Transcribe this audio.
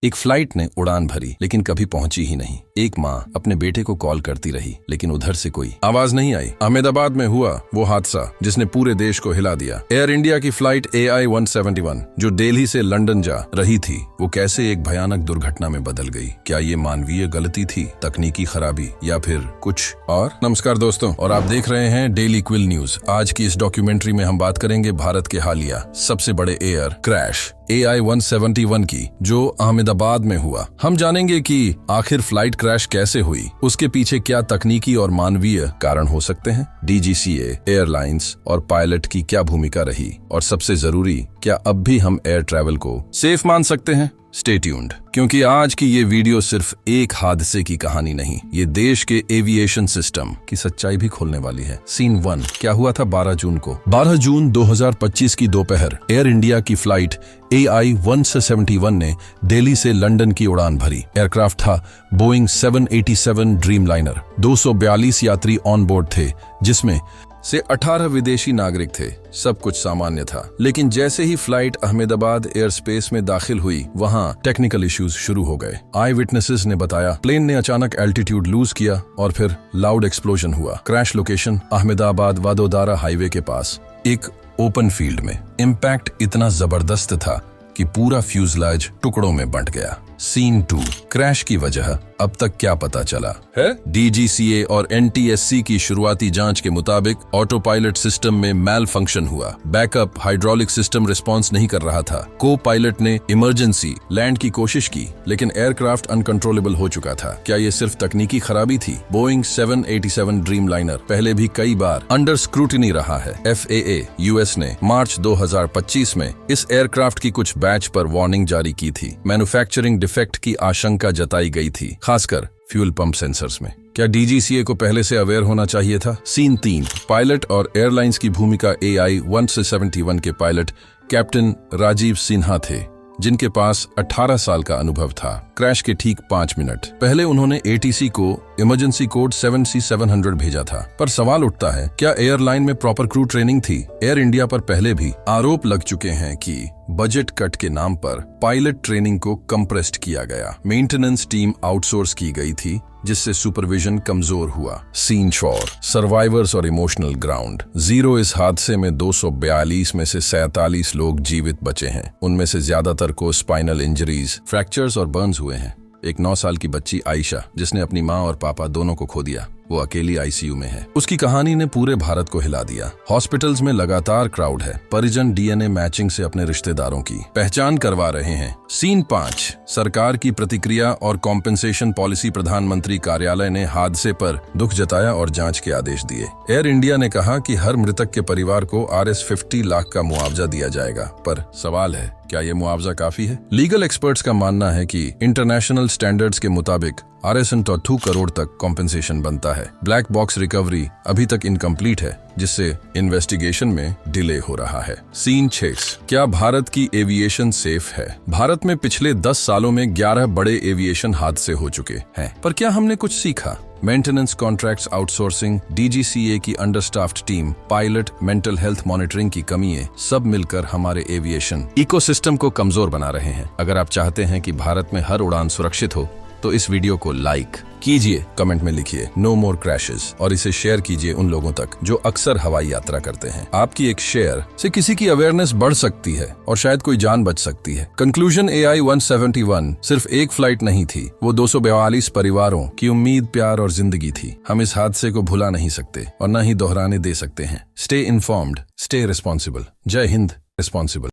एक फ्लाइट ने उड़ान भरी लेकिन कभी पहुंची ही नहीं। एक माँ अपने बेटे को कॉल करती रही लेकिन उधर से कोई आवाज नहीं आई। अहमदाबाद में हुआ वो हादसा जिसने पूरे देश को हिला दिया। एयर इंडिया की फ्लाइट AI-171 जो दिल्ली से लंदन जा रही थी, वो कैसे एक भयानक दुर्घटना में बदल गई। क्या ये मानवीय गलती थी, तकनीकी खराबी, या फिर कुछ और? नमस्कार दोस्तों, और आप देख रहे हैं डेली क्विल न्यूज। आज की इस डॉक्यूमेंट्री में हम बात करेंगे भारत के हालिया सबसे बड़े एयर क्रैश AI-171 की, जो अहमदाबाद में हुआ। हम जानेंगे कि आखिर फ्लाइट क्रैश कैसे हुई, उसके पीछे क्या तकनीकी और मानवीय कारण हो सकते हैं, DGCA, एयरलाइंस और पायलट की क्या भूमिका रही, और सबसे जरूरी, क्या अब भी हम एयर ट्रैवल को सेफ मान सकते हैं। स्टे ट्यून्ड, क्योंकि आज की ये वीडियो सिर्फ एक हादसे की कहानी नहीं, ये देश के एविएशन सिस्टम की सच्चाई भी खोलने वाली है। सीन 1, क्या हुआ था 12 जून को? 12 जून 2025 की दोपहर एयर इंडिया की फ्लाइट AI-171 ने दिल्ली से लंदन की उड़ान भरी। एयरक्राफ्ट था बोइंग 787 ड्रीमलाइनर। 242 यात्री ऑन बोर्ड थे, जिसमें से 18 विदेशी नागरिक थे। सब कुछ सामान्य था, लेकिन जैसे ही फ्लाइट अहमदाबाद एयर स्पेस में दाखिल हुई, वहां टेक्निकल इश्यूज शुरू हो गए। आई विटनेसेस ने बताया, प्लेन ने अचानक एल्टीट्यूड लूज किया और फिर लाउड एक्सप्लोजन हुआ। Crash location Ahmedabad Vadodara highway के पास एक ओपन फील्ड में। इम्पैक्ट इतना जबरदस्त था कि पूरा फ्यूजलाज टुकड़ों में बंट गया। सीन 2, क्रैश की वजह अब तक क्या पता चला है? DGCA और NTSC की शुरुआती जांच के मुताबिक ऑटो पायलट सिस्टम में मैल फंक्शन हुआ। बैकअप हाइड्रोलिक सिस्टम रिस्पॉन्स नहीं कर रहा था। को पायलट ने इमरजेंसी लैंड की कोशिश की, लेकिन एयरक्राफ्ट अनकंट्रोलेबल हो चुका था। क्या ये सिर्फ तकनीकी खराबी थी? बोइंग 787 ड्रीमलाइनर पहले भी कई बार अंडर स्क्रूटिनी रहा है। FAA US ने मार्च 2025 में इस एयरक्राफ्ट की कुछ बैच पर वार्निंग जारी की थी। मैन्युफैक्चरिंग डिफेक्ट की आशंका जताई गई थी, खासकर फ्यूल पंप सेंसर्स में। क्या DGCA को पहले से अवेयर होना चाहिए था? सीन 3, पायलट और एयरलाइंस की भूमिका। AI-171 के पायलट कैप्टन राजीव सिन्हा थे, जिनके पास 18 साल का अनुभव था। क्रैश के ठीक 5 मिनट पहले उन्होंने ATC को इमरजेंसी कोड 7C700 भेजा था। पर सवाल उठता है, क्या एयरलाइन में प्रॉपर क्रू ट्रेनिंग थी? एयर इंडिया पर पहले भी आरोप लग चुके हैं कि बजट कट के नाम पर पायलट ट्रेनिंग को कंप्रेस्ड किया गया। मेंटेनेंस टीम आउटसोर्स की गई थी, जिससे सुपरविजन कमजोर हुआ। सीन 4, सर्वाइवर्स और इमोशनल ग्राउंड जीरो। इस हादसे में 242 में से 47 लोग जीवित बचे हैं। उनमें से ज्यादातर को स्पाइनल इंजरीज, फ्रैक्चर्स और बर्न्स हुए हैं। एक 9 साल की बच्ची आयशा, जिसने अपनी माँ और पापा दोनों को खो दिया, वो अकेली ICU में है। उसकी कहानी ने पूरे भारत को हिला दिया। हॉस्पिटल्स में लगातार क्राउड है। परिजन DNA मैचिंग से अपने रिश्तेदारों की पहचान करवा रहे हैं। सीन 5, सरकार की प्रतिक्रिया और कॉम्पेंसेशन पॉलिसी। प्रधानमंत्री कार्यालय ने हादसे पर दुख जताया और जांच के आदेश दिए। एयर इंडिया ने कहा कि हर मृतक के परिवार को Rs 50 लाख का मुआवजा दिया जाएगा। पर सवाल है, क्या ये मुआवजा काफी है? लीगल एक्सपर्ट्स का मानना है कि इंटरनेशनल स्टैंडर्ड्स के मुताबिक Rs 2 करोड़ तक कॉम्पेंसेशन बनता है। ब्लैक बॉक्स रिकवरी अभी तक इनकम्प्लीट है, जिससे इन्वेस्टिगेशन में डिले हो रहा है। सीन 6, क्या भारत की एविएशन सेफ है? भारत में पिछले 10 सालों में 11 बड़े एविएशन हादसे हो चुके हैं, पर क्या हमने कुछ सीखा? मेंटेनेंस कॉन्ट्रैक्ट्स आउटसोर्सिंग, DGCA की understaffed team, pilot, mental health monitoring की कमियां, सब मिलकर हमारे एविएशन इकोसिस्टम को कमजोर बना रहे हैं। अगर आप चाहते हैं कि भारत में हर उड़ान सुरक्षित हो, तो इस वीडियो को लाइक कीजिए, कमेंट में लिखिए नो मोर क्रैशेस, और इसे शेयर कीजिए उन लोगों तक जो अक्सर हवाई यात्रा करते हैं। आपकी एक शेयर से किसी की अवेयरनेस बढ़ सकती है और शायद कोई जान बच सकती है। कंक्लूजन, AI-171 सिर्फ एक फ्लाइट नहीं थी, वो 242 परिवारों की उम्मीद, प्यार और जिंदगी थी। हम इस हादसे को भुला नहीं सकते और न ही दोहराने दे सकते हैं। Stay informed, stay responsible. जय हिंद। रिस्पॉन्सिबल।